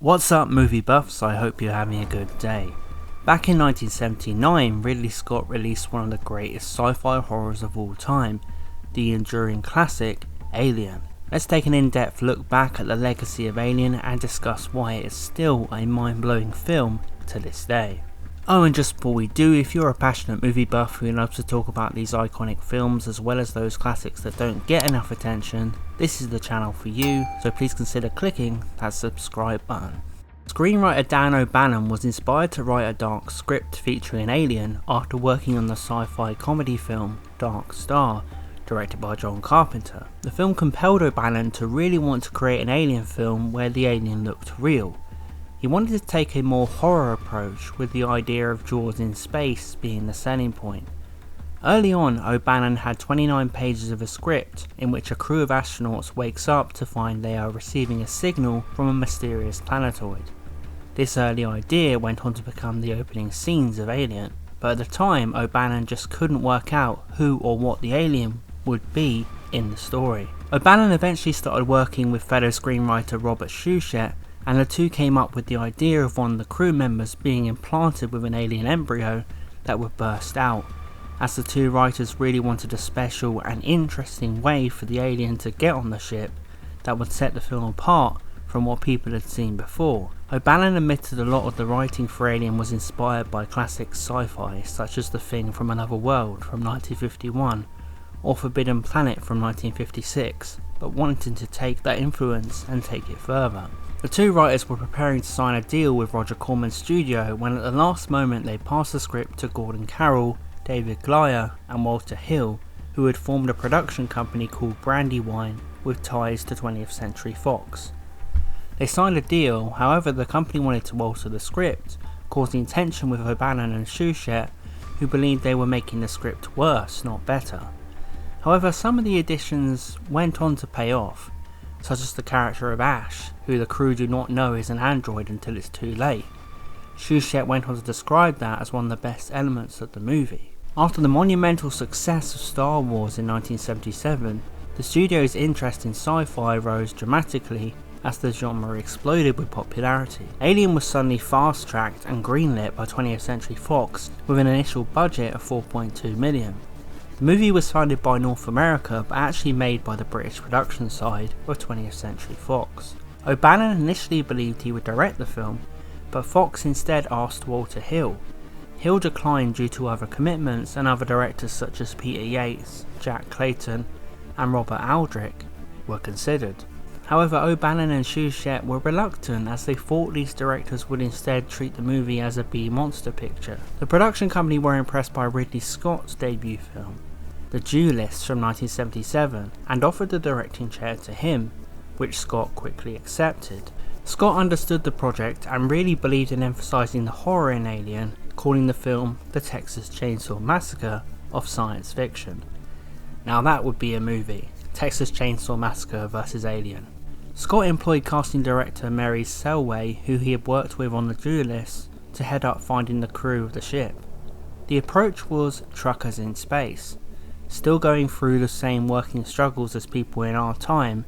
What's up, movie buffs? I hope you're having a good day. Back in 1979, Ridley Scott released one of the greatest sci-fi horrors of all time, the enduring classic, Alien. Let's take an in-depth look back at the legacy of Alien and discuss why it is still a mind-blowing film to this day. Oh, and just before we do, if you're a passionate movie buff who loves to talk about these iconic films as well as those classics that don't get enough attention, this is the channel for you, so please consider clicking that subscribe button. Screenwriter Dan O'Bannon was inspired to write a dark script featuring Alien after working on the sci-fi comedy film Dark Star, directed by John Carpenter. The film compelled O'Bannon to really want to create an alien film where the alien looked real. He wanted to take a more horror approach, with the idea of Jaws in space being the selling point. Early on, O'Bannon had 29 pages of a script in which a crew of astronauts wakes up to find they are receiving a signal from a mysterious planetoid. This early idea went on to become the opening scenes of Alien, but at the time O'Bannon just couldn't work out who or what the alien would be in the story. O'Bannon eventually started working with fellow screenwriter Robert Shusett, and the two came up with the idea of one of the crew members being implanted with an alien embryo that would burst out, as the two writers really wanted a special and interesting way for the alien to get on the ship that would set the film apart from what people had seen before. O'Bannon admitted a lot of the writing for Alien was inspired by classic sci-fi such as The Thing from Another World from 1951 or Forbidden Planet from 1956, but wanted to take that influence and take it further. The two writers were preparing to sign a deal with Roger Corman's studio when at the last moment they passed the script to Gordon Carroll, David Giler and Walter Hill, who had formed a production company called Brandywine with ties to 20th Century Fox. They signed a deal, however the company wanted to alter the script, causing tension with O'Bannon and Shusett, who believed they were making the script worse, not better. However, some of the additions went on to pay off, such as the character of Ash, who the crew do not know is an android until it's too late. Shusett went on to describe that as one of the best elements of the movie. After the monumental success of Star Wars in 1977, the studio's interest in sci-fi rose dramatically as the genre exploded with popularity. Alien was suddenly fast-tracked and greenlit by 20th Century Fox with an initial budget of $4.2 million. The movie was funded by North America but actually made by the British production side of 20th Century Fox. O'Bannon initially believed he would direct the film, but Fox instead asked Walter Hill. Hill declined due to other commitments, and other directors such as Peter Yates, Jack Clayton and Robert Aldrich were considered. However, O'Bannon and Shusett were reluctant as they thought these directors would instead treat the movie as a B-monster picture. The production company were impressed by Ridley Scott's debut film, The Duelist from 1977, and offered the directing chair to him, which Scott quickly accepted. Scott understood the project and really believed in emphasizing the horror in Alien, calling the film the Texas Chainsaw Massacre of science fiction. Now that would be a movie, Texas Chainsaw Massacre vs Alien. Scott employed casting director Mary Selway, who he had worked with on The Duelist, to head up finding the crew of the ship. The approach was truckers in space, still going through the same working struggles as people in our time,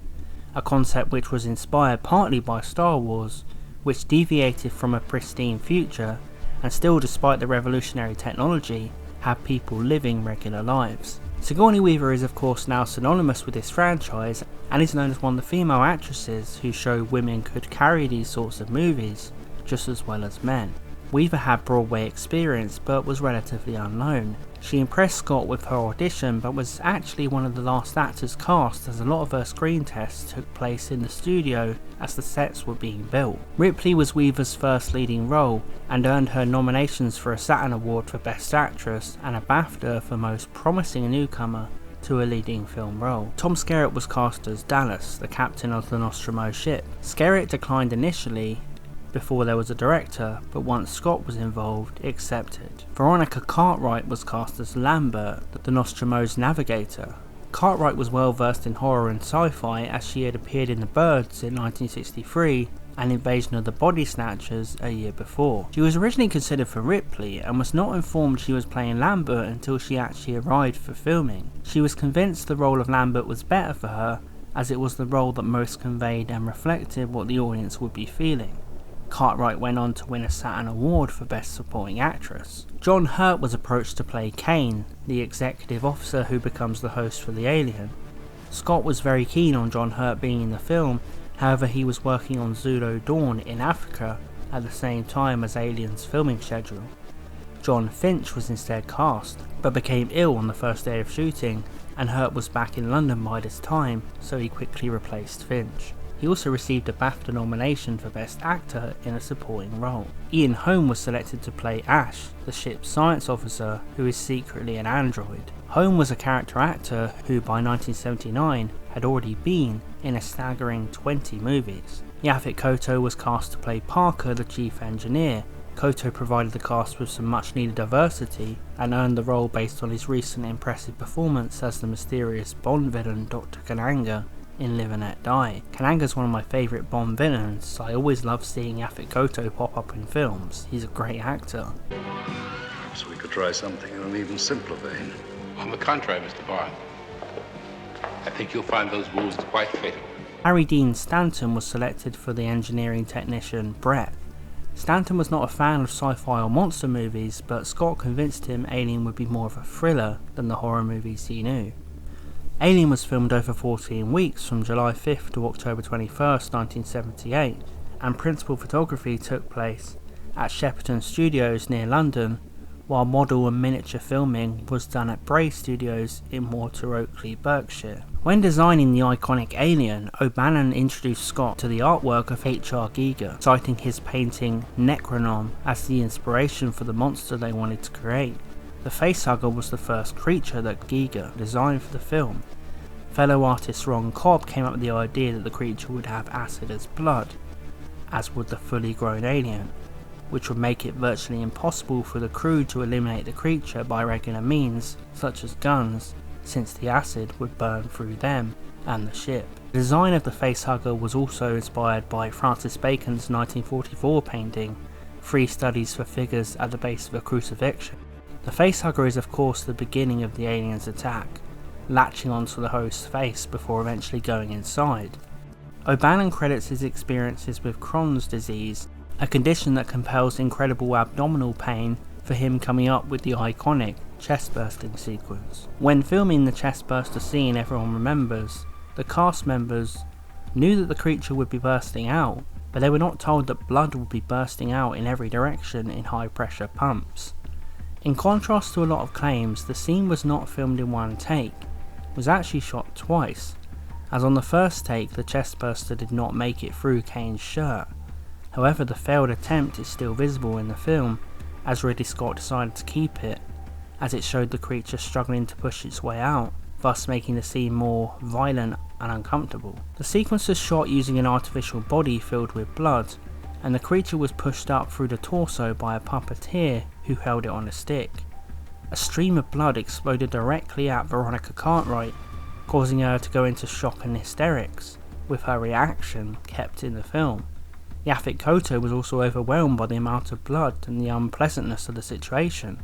a concept which was inspired partly by Star Wars, which deviated from a pristine future and still, despite the revolutionary technology, had people living regular lives. Sigourney Weaver is of course now synonymous with this franchise and is known as one of the female actresses who showed women could carry these sorts of movies just as well as men. Weaver had Broadway experience but was relatively unknown. She impressed Scott with her audition but was actually one of the last actors cast, as a lot of her screen tests took place in the studio as the sets were being built. Ripley was Weaver's first leading role and earned her nominations for a Saturn Award for Best Actress and a BAFTA for Most Promising Newcomer to a leading film role. Tom Skerritt was cast as Dallas, the captain of the Nostromo ship. Skerritt declined initially before there was a director, but once Scott was involved, accepted. Veronica Cartwright was cast as Lambert, the Nostromo's navigator. Cartwright was well versed in horror and sci-fi, as she had appeared in The Birds in 1963 and Invasion of the Body Snatchers a year before. She was originally considered for Ripley and was not informed she was playing Lambert until she actually arrived for filming. She was convinced the role of Lambert was better for her, as it was the role that most conveyed and reflected what the audience would be feeling. Cartwright went on to win a Saturn Award for Best Supporting Actress. John Hurt was approached to play Kane, the executive officer who becomes the host for the alien. Scott was very keen on John Hurt being in the film, however he was working on Zulu Dawn in Africa at the same time as Alien's filming schedule. John Finch was instead cast, but became ill on the first day of shooting, and Hurt was back in London by this time, so he quickly replaced Finch. He also received a BAFTA nomination for Best Actor in a Supporting Role. Ian Holm was selected to play Ash, the ship's science officer who is secretly an android. Holm was a character actor who by 1979 had already been in a staggering 20 movies. Yaphet Kotto was cast to play Parker, the chief engineer. Kotto provided the cast with some much needed diversity and earned the role based on his recent impressive performance as the mysterious Bond villain Dr. Kananga in Live and Let Die. Kananga's one of my favourite Bond villains, so I always love seeing Yaphet Kotto pop up in films. He's a great actor. So we could try something in an even simpler vein. On the contrary, Mr. Bond, I think you'll find those rules quite fatal. Harry Dean Stanton was selected for the engineering technician Brett. Stanton was not a fan of sci-fi or monster movies, but Scott convinced him Alien would be more of a thriller than the horror movies he knew. Alien was filmed over 14 weeks from July 5th to October 21st, 1978, and principal photography took place at Shepperton Studios near London, while model and miniature filming was done at Bray Studios in Water Oakley, Berkshire. When designing the iconic Alien, O'Bannon introduced Scott to the artwork of H.R. Giger, citing his painting Necronom as the inspiration for the monster they wanted to create. The facehugger was the first creature that Giger designed for the film. Fellow artist Ron Cobb came up with the idea that the creature would have acid as blood, as would the fully grown alien, which would make it virtually impossible for the crew to eliminate the creature by regular means, such as guns, since the acid would burn through them and the ship. The design of the facehugger was also inspired by Francis Bacon's 1944 painting, 3 Studies for Figures at the Base of a Crucifixion. The facehugger is of course the beginning of the alien's attack, latching onto the host's face before eventually going inside. O'Bannon credits his experiences with Crohn's disease, a condition that compels incredible abdominal pain, for him coming up with the iconic chest bursting sequence. When filming the chest burster scene everyone remembers, the cast members knew that the creature would be bursting out, but they were not told that blood would be bursting out in every direction in high pressure pumps. In contrast to a lot of claims, the scene was not filmed in one take, it was actually shot twice, as on the first take the chest burster did not make it through Kane's shirt. However, the failed attempt is still visible in the film, as Ridley Scott decided to keep it, as it showed the creature struggling to push its way out, thus making the scene more violent and uncomfortable. The sequence was shot using an artificial body filled with blood, and the creature was pushed up through the torso by a puppeteer who held it on a stick. A stream of blood exploded directly at Veronica Cartwright, causing her to go into shock and hysterics, with her reaction kept in the film. Yaphet Kotto was also overwhelmed by the amount of blood and the unpleasantness of the situation,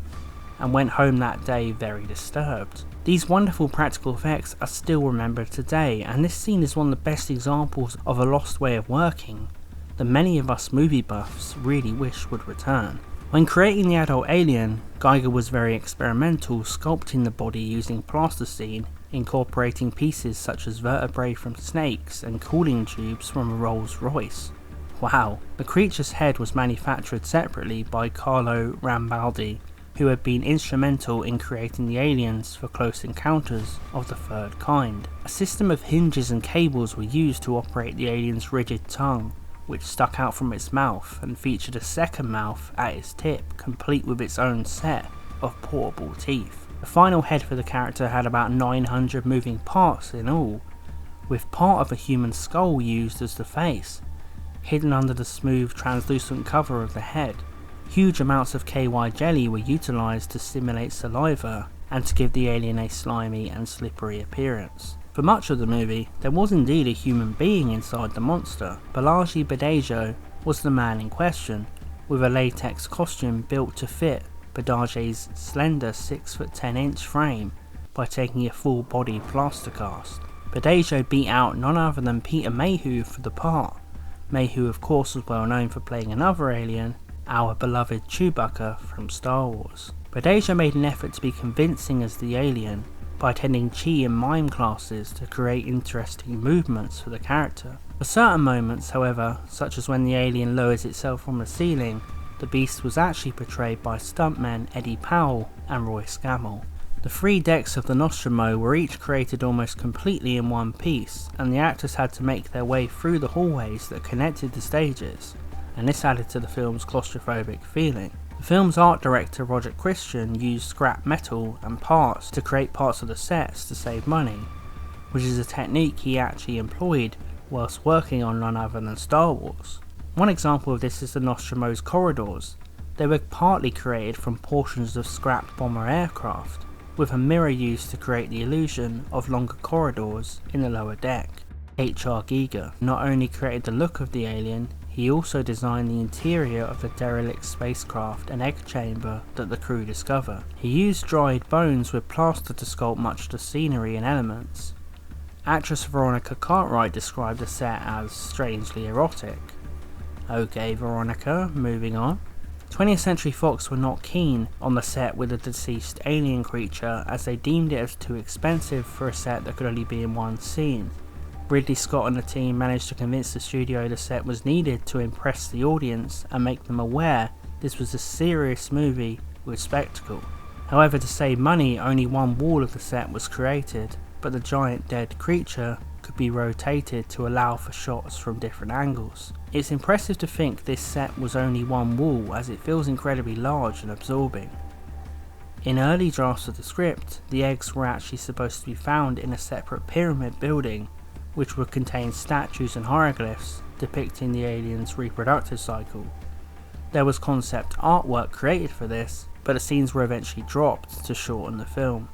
and went home that day very disturbed. These wonderful practical effects are still remembered today, and this scene is one of the best examples of a lost way of working that many of us movie buffs really wish would return. When creating the adult alien, Giger was very experimental, sculpting the body using plasticine, incorporating pieces such as vertebrae from snakes and cooling tubes from a Rolls Royce. Wow, the creature's head was manufactured separately by Carlo Rambaldi, who had been instrumental in creating the aliens for Close Encounters of the Third Kind. A system of hinges and cables were used to operate the alien's rigid tongue, which stuck out from its mouth and featured a second mouth at its tip, complete with its own set of portable teeth. The final head for the character had about 900 moving parts in all, with part of a human skull used as the face, hidden under the smooth translucent cover of the head. Huge amounts of KY jelly were utilised to simulate saliva and to give the alien a slimy and slippery appearance. For much of the movie, there was indeed a human being inside the monster. Balaji Badejo was the man in question, with a latex costume built to fit Badejo's slender 6'10" frame by taking a full body plaster cast. Badejo beat out none other than Peter Mayhew for the part, Mayhew of course was well known for playing another alien, our beloved Chewbacca from Star Wars. But Asia made an effort to be convincing as the alien by attending chi and mime classes to create interesting movements for the character. For certain moments, however, such as when the alien lowers itself from the ceiling, the beast was actually portrayed by stuntmen Eddie Powell and Roy Scammell. The 3 decks of the Nostromo were each created almost completely in one piece, and the actors had to make their way through the hallways that connected the stages, and this added to the film's claustrophobic feeling. The film's art director Roger Christian used scrap metal and parts to create parts of the sets to save money, which is a technique he actually employed whilst working on none other than Star Wars. One example of this is the Nostromo's corridors. They were partly created from portions of scrapped bomber aircraft, with a mirror used to create the illusion of longer corridors in the lower deck. H.R. Giger not only created the look of the alien, he also designed the interior of the derelict spacecraft and egg chamber that the crew discover. He used dried bones with plaster to sculpt much of the scenery and elements. Actress Veronica Cartwright described the set as strangely erotic. Okay Veronica, moving on. 20th Century Fox were not keen on the set with a deceased alien creature, as they deemed it as too expensive for a set that could only be in one scene. Ridley Scott and the team managed to convince the studio the set was needed to impress the audience and make them aware this was a serious movie with spectacle. However, to save money, only one wall of the set was created, but the giant dead creature could be rotated to allow for shots from different angles. It's impressive to think this set was only one wall, as it feels incredibly large and absorbing. In early drafts of the script, the eggs were actually supposed to be found in a separate pyramid building, which would contain statues and hieroglyphs depicting the alien's reproductive cycle. There was concept artwork created for this, but the scenes were eventually dropped to shorten the film.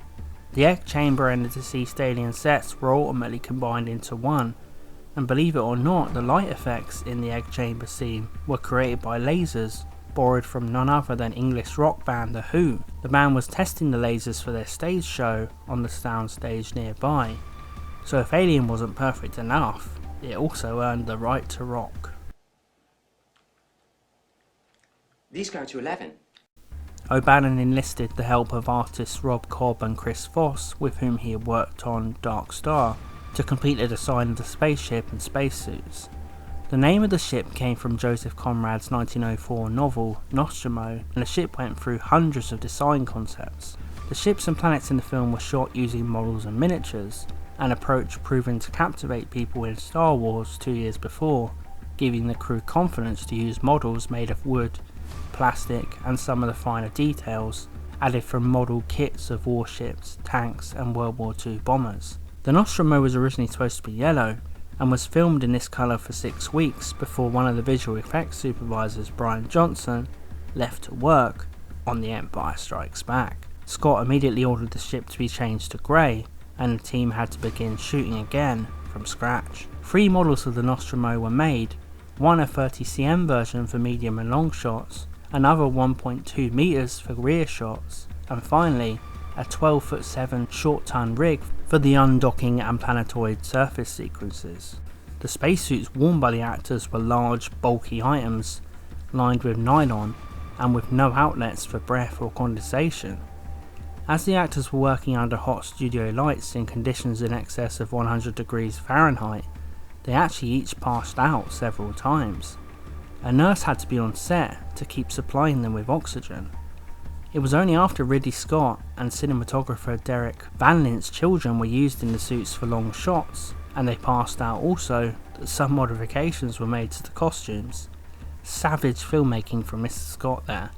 The egg chamber and the deceased alien sets were ultimately combined into one, and believe it or not, the light effects in the egg chamber scene were created by lasers borrowed from none other than English rock band The Who. The band was testing the lasers for their stage show on the soundstage nearby, so if Alien wasn't perfect enough, it also earned the right to rock. These go to 11. O'Bannon enlisted the help of artists Rob Cobb and Chris Voss, with whom he had worked on Dark Star, to complete the design of the spaceship and spacesuits. The name of the ship came from Joseph Conrad's 1904 novel Nostromo, and the ship went through hundreds of design concepts. The ships and planets in the film were shot using models and miniatures, an approach proven to captivate people in Star Wars 2 years before, giving the crew confidence to use models made of wood, plastic and some of the finer details added from model kits of warships, tanks and World War II bombers. The Nostromo was originally supposed to be yellow and was filmed in this colour for 6 weeks before one of the visual effects supervisors, Brian Johnson, left to work on The Empire Strikes Back. Scott immediately ordered the ship to be changed to grey, and the team had to begin shooting again from scratch. 3 models of the Nostromo were made, one a 30cm version for medium and long shots, another 1.2 meters for rear shots, and finally a 12'7" short ton rig for the undocking and planetoid surface sequences. The spacesuits worn by the actors were large, bulky items lined with nylon and with no outlets for breath or condensation. As the actors were working under hot studio lights in conditions in excess of 100 degrees Fahrenheit, they actually each passed out several times. A nurse had to be on set to keep supplying them with oxygen. It was only after Ridley Scott and cinematographer Derek Van Lint's children were used in the suits for long shots, and they passed out also, that some modifications were made to the costumes. Savage filmmaking from Mr. Scott there.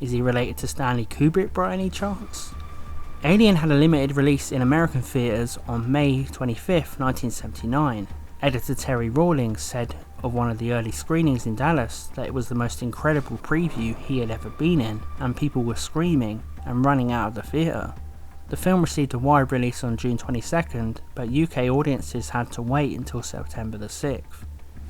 Is he related to Stanley Kubrick by any chance? Alien had a limited release in American theatres on May 25, 1979. Editor Terry Rawlings said of one of the early screenings in Dallas that it was the most incredible preview he had ever been in, and people were screaming and running out of the theatre. The film received a wide release on June 22nd, but UK audiences had to wait until September the 6th.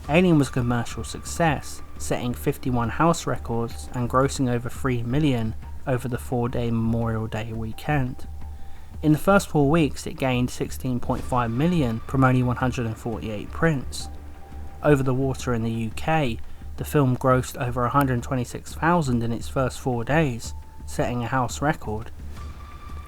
Alien was a commercial success, setting 51 house records and grossing over $3 million over the 4-day Memorial Day weekend. In the first 4 weeks it gained $16.5 million from only 148 prints. Over the Water in the UK, the film grossed over 126,000 in its first 4 days, setting a house record.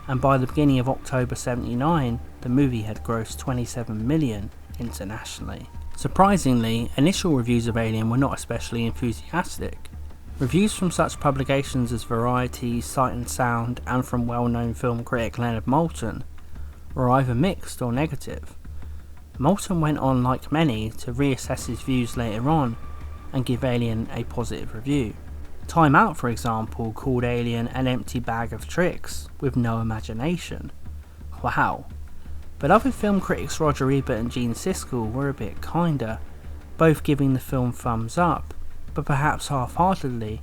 And by the beginning of October 79, the movie had grossed 27 million internationally. Surprisingly, initial reviews of Alien were not especially enthusiastic. Reviews from such publications as Variety, Sight and Sound, and from well-known film critic Leonard Maltin were either mixed or negative. Maltin went on, like many, to reassess his views later on and give Alien a positive review. Time Out, for example, called Alien an empty bag of tricks with no imagination. Wow. But other film critics Roger Ebert and Gene Siskel were a bit kinder, both giving the film thumbs up, but perhaps half-heartedly,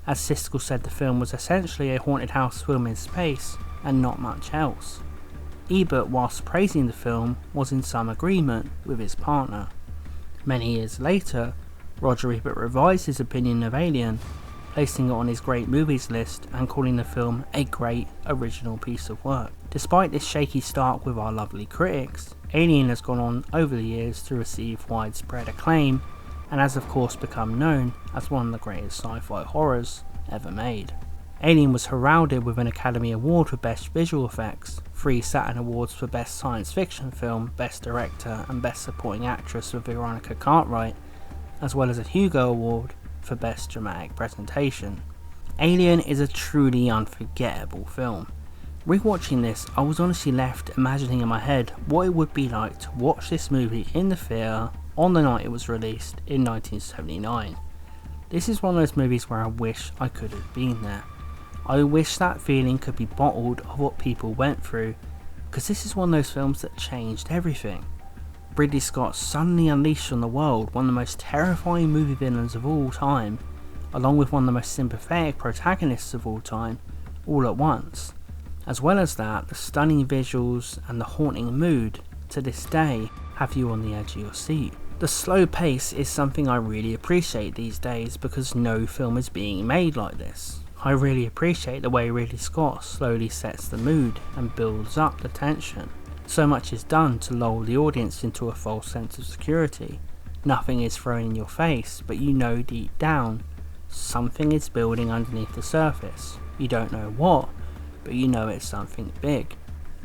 as Siskel said the film was essentially a haunted house film in space and not much else. Ebert, whilst praising the film, was in some agreement with his partner. Many years later, Roger Ebert revised his opinion of Alien, placing it on his great movies list and calling the film a great original piece of work. Despite this shaky start with our lovely critics, Alien has gone on over the years to receive widespread acclaim and has of course become known as one of the greatest sci-fi horrors ever made. Alien was heralded with an Academy Award for Best Visual Effects, 3 Saturn Awards for Best Science Fiction Film, Best Director and Best Supporting Actress for Veronica Cartwright, as well as a Hugo Award for Best Dramatic Presentation. Alien is a truly unforgettable film. Rewatching this, I was honestly left imagining in my head what it would be like to watch this movie in the theatre on the night it was released in 1979. This is one of those movies where I wish I could have been there. I wish that feeling could be bottled of what people went through, because this is one of those films that changed everything. Ridley Scott suddenly unleashed on the world one of the most terrifying movie villains of all time, along with one of the most sympathetic protagonists of all time, all at once. As well as that, the stunning visuals and the haunting mood, to this day, have you on the edge of your seat. The slow pace is something I really appreciate these days because no film is being made like this. I really appreciate the way Ridley Scott slowly sets the mood and builds up the tension. So much is done to lull the audience into a false sense of security. Nothing is thrown in your face, but you know deep down, something is building underneath the surface. You don't know what, but you know it's something big.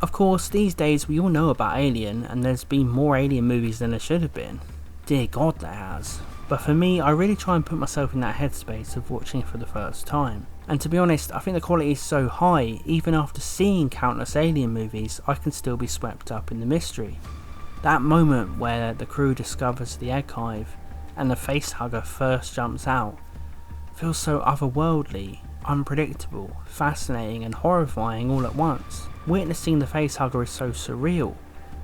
Of course, these days we all know about Alien, and there's been more Alien movies than there should have been. Dear God, there has. But for me, I really try and put myself in that headspace of watching it for the first time. And to be honest, I think the quality is so high, even after seeing countless Alien movies, I can still be swept up in the mystery. That moment where the crew discovers the egg hive, and the facehugger first jumps out, feels so otherworldly, unpredictable, fascinating and horrifying all at once. Witnessing the facehugger is so surreal.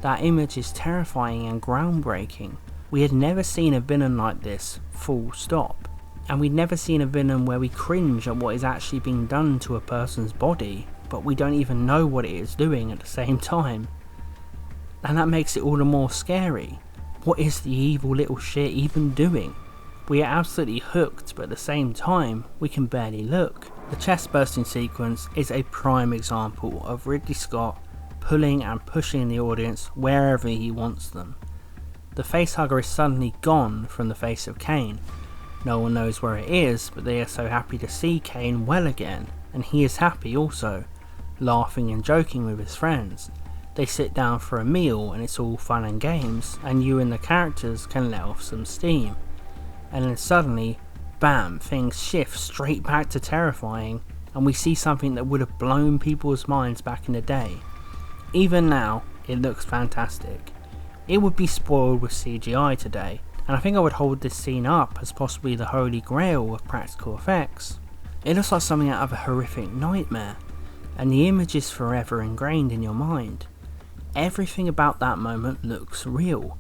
That image is terrifying and groundbreaking. We had never seen a villain like this, full stop. And we'd never seen a villain where we cringe at what is actually being done to a person's body, but we don't even know what it is doing at the same time. And that makes it all the more scary. What is the evil little shit even doing? We are absolutely hooked, but at the same time, we can barely look. The chest bursting sequence is a prime example of Ridley Scott pulling and pushing the audience wherever he wants them. The facehugger is suddenly gone from the face of Kane. No one knows where it is, but they are so happy to see Kane well again, and he is happy also, laughing and joking with his friends. They sit down for a meal and it's all fun and games, and you and the characters can let off some steam. And then suddenly, bam, things shift straight back to terrifying, and we see something that would have blown people's minds back in the day. Even now, it looks fantastic. It would be spoiled with CGI today, and I think I would hold this scene up as possibly the holy grail of practical effects. It looks like something out of a horrific nightmare, and the image is forever ingrained in your mind. Everything about that moment looks real,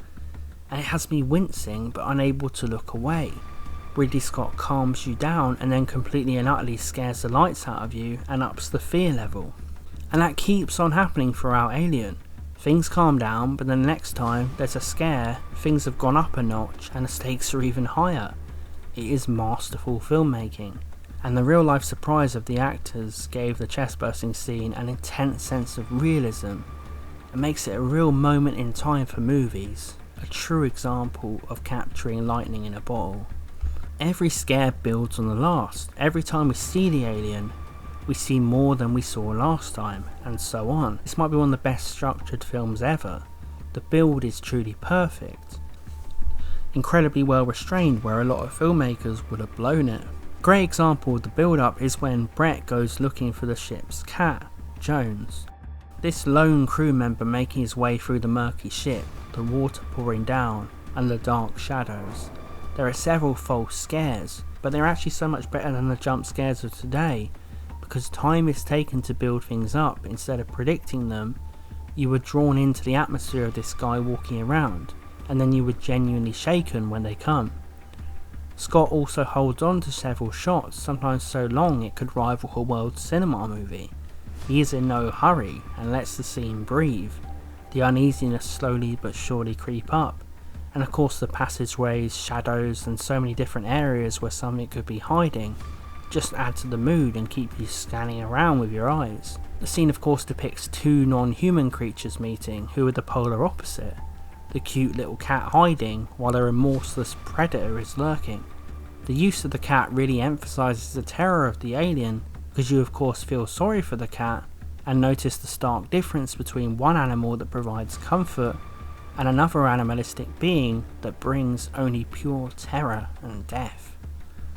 and it has me wincing but unable to look away. Ridley Scott calms you down and then completely and utterly scares the lights out of you and ups the fear level. And that keeps on happening throughout Alien. Things calm down, but then the next time there's a scare, things have gone up a notch and the stakes are even higher. It is masterful filmmaking. And the real life surprise of the actors gave the chest bursting scene an intense sense of realism. It makes it a real moment in time for movies, a true example of capturing lightning in a bottle. Every scare builds on the last. Every time we see the alien, we see more than we saw last time, and so on. This might be one of the best structured films ever. The build is truly perfect. Incredibly well restrained, where a lot of filmmakers would have blown it. A great example of the build up is when Brett goes looking for the ship's cat, Jones. This lone crew member making his way through the murky ship, the water pouring down, and the dark shadows. There are several false scares, but they're actually so much better than the jump scares of today, because time is taken to build things up. Instead of predicting them, you were drawn into the atmosphere of this guy walking around, and then you were genuinely shaken when they come. Scott also holds on to several shots, sometimes so long it could rival a world cinema movie. He is in no hurry and lets the scene breathe. The uneasiness slowly but surely creep up, and of course the passageways, shadows and so many different areas where something could be hiding just add to the mood and keep you scanning around with your eyes. The scene of course depicts two non-human creatures meeting who are the polar opposite. The cute little cat hiding while a remorseless predator is lurking. The use of the cat really emphasises the terror of the alien, because you of course feel sorry for the cat and notice the stark difference between one animal that provides comfort and another animalistic being that brings only pure terror and death.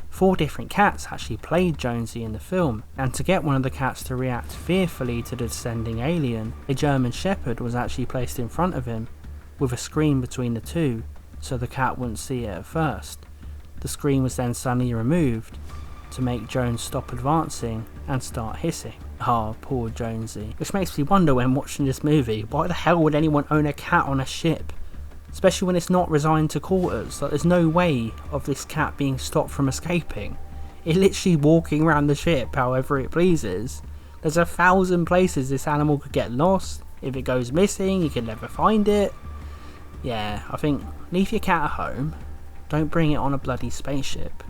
4 different cats actually played Jonesy in the film, and to get one of the cats to react fearfully to the descending alien, a German Shepherd was actually placed in front of him, with a screen between the two, so the cat wouldn't see it at first. The screen was then suddenly removed to make Jones stop advancing and start hissing. Poor Jonesy. Which makes me wonder when watching this movie, why the hell would anyone own a cat on a ship? Especially when it's not resigned to quarters. Like, there's no way of this cat being stopped from escaping. It's literally walking around the ship however it pleases. There's 1,000 places this animal could get lost. If it goes missing, you can never find it. Yeah, I think leave your cat at home. Don't bring it on a bloody spaceship.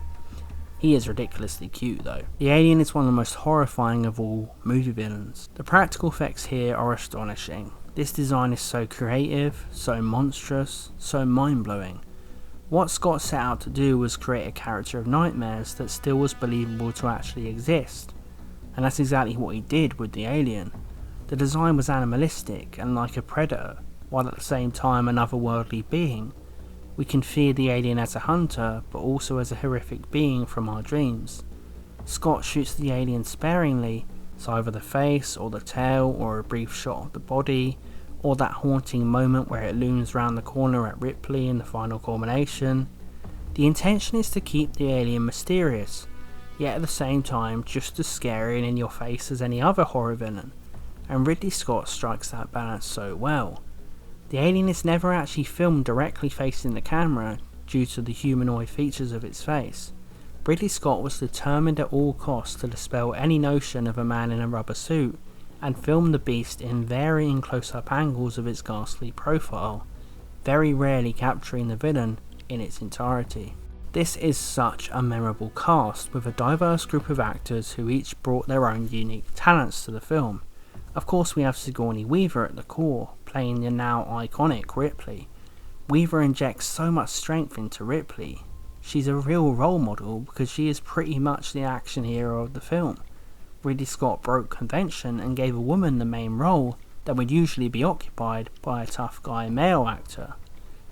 He is ridiculously cute though. The alien is one of the most horrifying of all movie villains. The practical effects here are astonishing. This design is so creative, so monstrous, so mind-blowing. What Scott set out to do was create a character of nightmares that still was believable to actually exist. And that's exactly what he did with the alien. The design was animalistic and like a predator, while at the same time an otherworldly being. We can fear the alien as a hunter, but also as a horrific being from our dreams. Scott shoots the alien sparingly, so either the face or the tail or a brief shot of the body, or that haunting moment where it looms round the corner at Ripley in the final culmination. The intention is to keep the alien mysterious, yet at the same time just as scary and in your face as any other horror villain, and Ridley Scott strikes that balance so well. The alien is never actually filmed directly facing the camera due to the humanoid features of its face. Ridley Scott was determined at all costs to dispel any notion of a man in a rubber suit and film the beast in varying close-up angles of its ghastly profile, very rarely capturing the villain in its entirety. This is such a memorable cast with a diverse group of actors who each brought their own unique talents to the film. Of course we have Sigourney Weaver at the core, playing the now iconic Ripley. Weaver injects so much strength into Ripley. She's a real role model because she is pretty much the action hero of the film. Ridley Scott broke convention and gave a woman the main role that would usually be occupied by a tough guy male actor.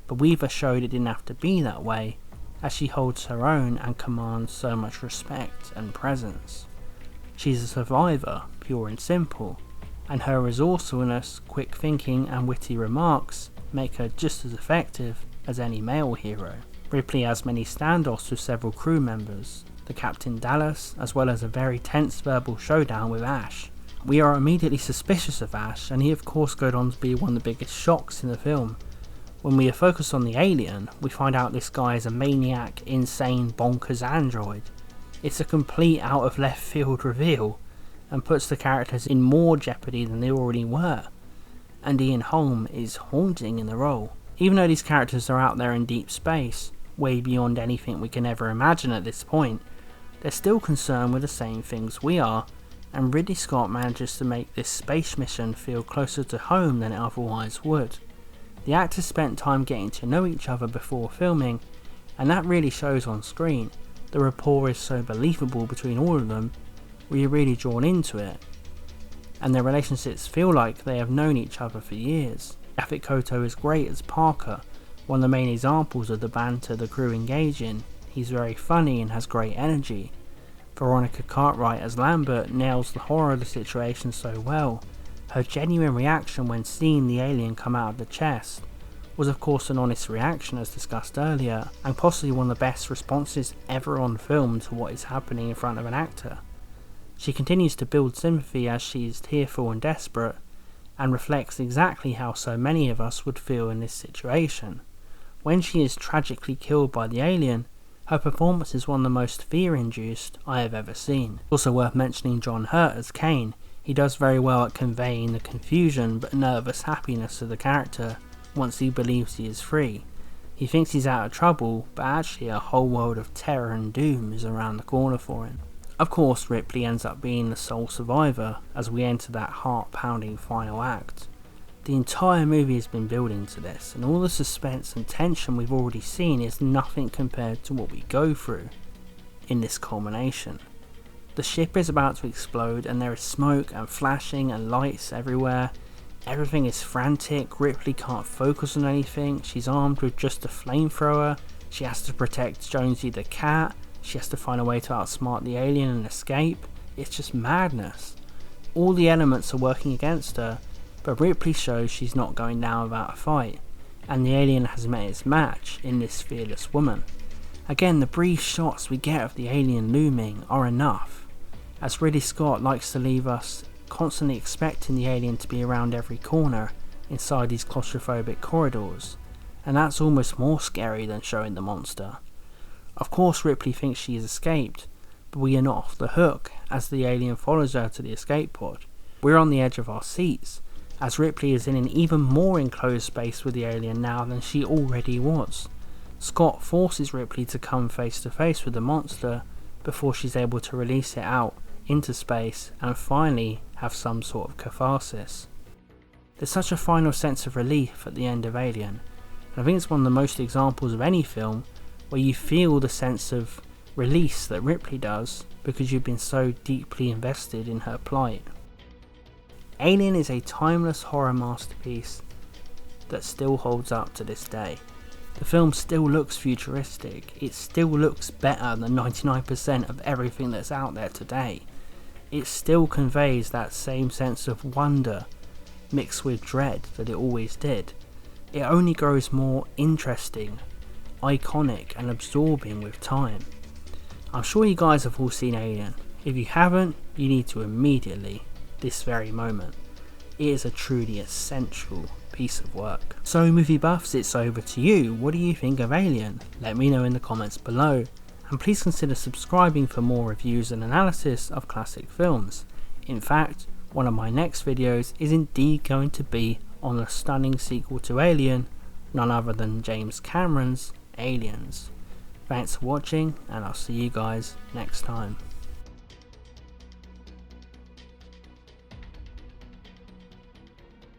But Weaver showed it didn't have to be that way, as she holds her own and commands so much respect and presence. She's a survivor, pure and simple, and her resourcefulness, quick thinking and witty remarks make her just as effective as any male hero. Ripley has many standoffs with several crew members, the Captain Dallas, as well as a very tense verbal showdown with Ash. We are immediately suspicious of Ash, and he of course goes on to be one of the biggest shocks in the film. When we are focused on the alien, we find out this guy is a maniac, insane, bonkers android. It's a complete out of left field reveal, and puts the characters in more jeopardy than they already were. And Ian Holm is haunting in the role. Even though these characters are out there in deep space, way beyond anything we can ever imagine at this point, they're still concerned with the same things we are, and Ridley Scott manages to make this space mission feel closer to home than it otherwise would. The actors spent time getting to know each other before filming, and that really shows on screen. The rapport is so believable between all of them, where you're really drawn into it, and their relationships feel like they have known each other for years. Yaphet Kotto is great as Parker, one of the main examples of the banter the crew engage in. He's very funny and has great energy. Veronica Cartwright as Lambert nails the horror of the situation so well. Her genuine reaction when seeing the alien come out of the chest was of course an honest reaction as discussed earlier, and possibly one of the best responses ever on film to what is happening in front of an actor. She continues to build sympathy as she is tearful and desperate, and reflects exactly how so many of us would feel in this situation. When she is tragically killed by the alien, her performance is one of the most fear-induced I have ever seen. Also worth mentioning John Hurt as Kane. He does very well at conveying the confusion but nervous happiness of the character once he believes he is free. He thinks he's out of trouble, but actually a whole world of terror and doom is around the corner for him. Of course, Ripley ends up being the sole survivor as we enter that heart-pounding final act. The entire movie has been building to this, and all the suspense and tension we've already seen is nothing compared to what we go through in this culmination. The ship is about to explode and there is smoke and flashing and lights everywhere. Everything is frantic. Ripley can't focus on anything. She's armed with just a flamethrower. She has to protect Jonesy the cat. She has to find a way to outsmart the alien and escape. It's just madness. All the elements are working against her, but Ripley shows she's not going down without a fight, and the alien has met its match in this fearless woman. Again, the brief shots we get of the alien looming are enough, as Ridley Scott likes to leave us constantly expecting the alien to be around every corner inside these claustrophobic corridors, and that's almost more scary than showing the monster. Of course Ripley thinks she has escaped, but we are not off the hook as the alien follows her to the escape pod. We're on the edge of our seats, as Ripley is in an even more enclosed space with the alien now than she already was. Scott forces Ripley to come face to face with the monster before she's able to release it out into space and finally have some sort of catharsis. There's such a final sense of relief at the end of Alien, and I think it's one of the most examples of any film where you feel the sense of release that Ripley does because you've been so deeply invested in her plight. Alien is a timeless horror masterpiece that still holds up to this day. The film still looks futuristic, it still looks better than 99% of everything that's out there today. It still conveys that same sense of wonder mixed with dread that it always did. It only grows more interesting, iconic and absorbing with time. I'm sure you guys have all seen Alien. If you haven't, you need to immediately, this very moment. It is a truly essential piece of work. So movie buffs, it's over to you. What do you think of Alien? Let me know in the comments below, and please consider subscribing for more reviews and analysis of classic films. In fact, one of my next videos is indeed going to be on the stunning sequel to Alien, none other than James Cameron's Aliens. Thanks for watching, and I'll see you guys next time.